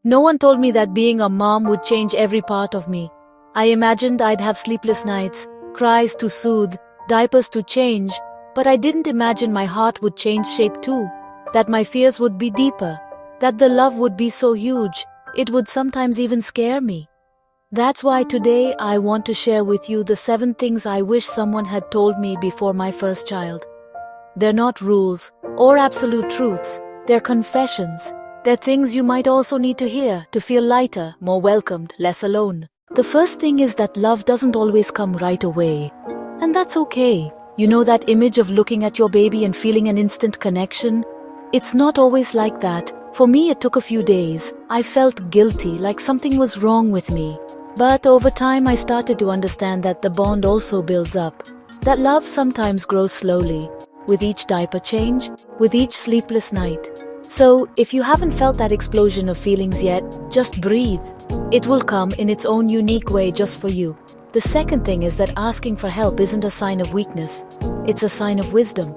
No one told me that being a mom would change every part of me. I imagined I'd have sleepless nights, cries to soothe, diapers to change, but I didn't imagine my heart would change shape too, that my fears would be deeper, that the love would be so huge, it would sometimes even scare me. That's why today I want to share with you the 7 things I wish someone had told me before my first child. They're not rules or absolute truths, they're confessions. They're things you might also need to hear to feel lighter, more welcomed, less alone. The first thing is that love doesn't always come right away. And that's okay. You know that image of looking at your baby and feeling an instant connection? It's not always like that. For me, it took a few days. I felt guilty, like something was wrong with me. But over time, I started to understand that the bond also builds up. That love sometimes grows slowly, with each diaper change, with each sleepless night. So, if you haven't felt that explosion of feelings yet, just breathe. It will come in its own unique way just for you. The second thing is that asking for help isn't a sign of weakness. It's a sign of wisdom.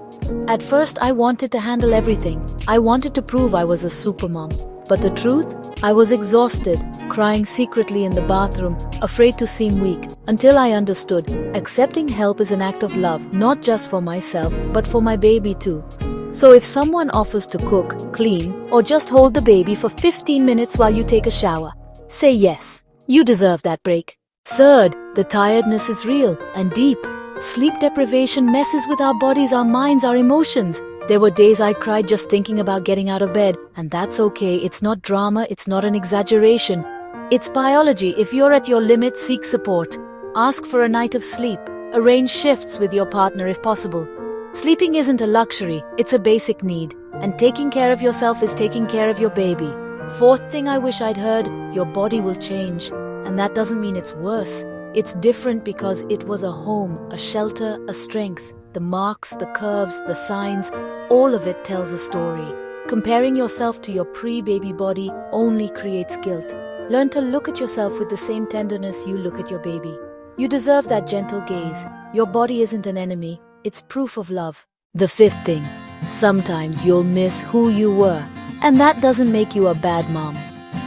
At first, I wanted to handle everything. I wanted to prove I was a supermom. But the truth? I was exhausted, crying secretly in the bathroom, afraid to seem weak, until I understood accepting help is an act of love, not just for myself, but for my baby too. So if someone offers to cook, clean, or just hold the baby for 15 minutes while you take a shower, say yes. You deserve that break. Third, the tiredness is real and deep. Sleep deprivation messes with our bodies, our minds, our emotions. There were days I cried just thinking about getting out of bed, and that's okay. It's not drama, it's not an exaggeration. It's biology. If you're at your limit, seek support. Ask for a night of sleep. Arrange shifts with your partner if possible. Sleeping isn't a luxury, it's a basic need. And taking care of yourself is taking care of your baby. Fourth thing I wish I'd heard, your body will change. And that doesn't mean it's worse. It's different because it was a home, a shelter, a strength. The marks, the curves, the signs, all of it tells a story. Comparing yourself to your pre-baby body only creates guilt. Learn to look at yourself with the same tenderness you look at your baby. You deserve that gentle gaze. Your body isn't an enemy, it's proof of love. The fifth thing, sometimes you'll miss who you were. And that doesn't make you a bad mom.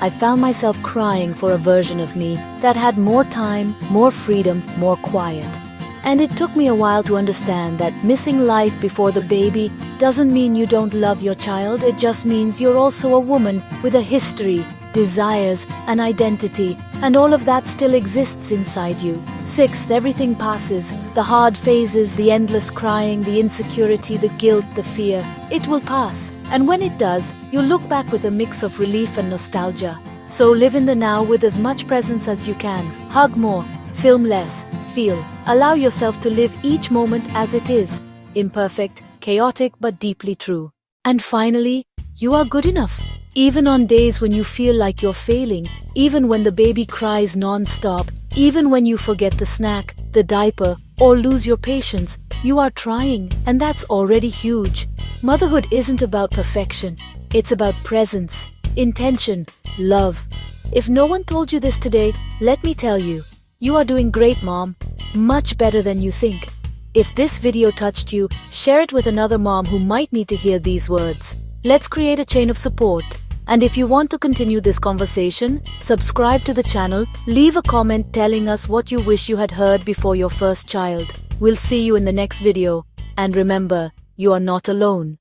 I found myself crying for a version of me that had more time, more freedom, more quiet. And it took me a while to understand that missing life before the baby doesn't mean you don't love your child, it just means you're also a woman with a history, desires, an identity, and all of that still exists inside you. Sixth, everything passes. The hard phases, the endless crying, the insecurity, the guilt, the fear. It will pass. And when it does, you'll look back with a mix of relief and nostalgia. So live in the now with as much presence as you can. Hug more, film less, feel. Allow yourself to live each moment as it is. Imperfect, chaotic, but deeply true. And finally, you are good enough. Even on days when you feel like you're failing, even when the baby cries non-stop, even when you forget the snack, the diaper, or lose your patience, you are trying, and that's already huge. Motherhood isn't about perfection. It's about presence, intention, love. If no one told you this today, let me tell you, you are doing great, Mom. Much better than you think. If this video touched you, share it with another mom who might need to hear these words. Let's create a chain of support. And if you want to continue this conversation, subscribe to the channel, leave a comment telling us what you wish you had heard before your first child. We'll see you in the next video. And remember, you are not alone.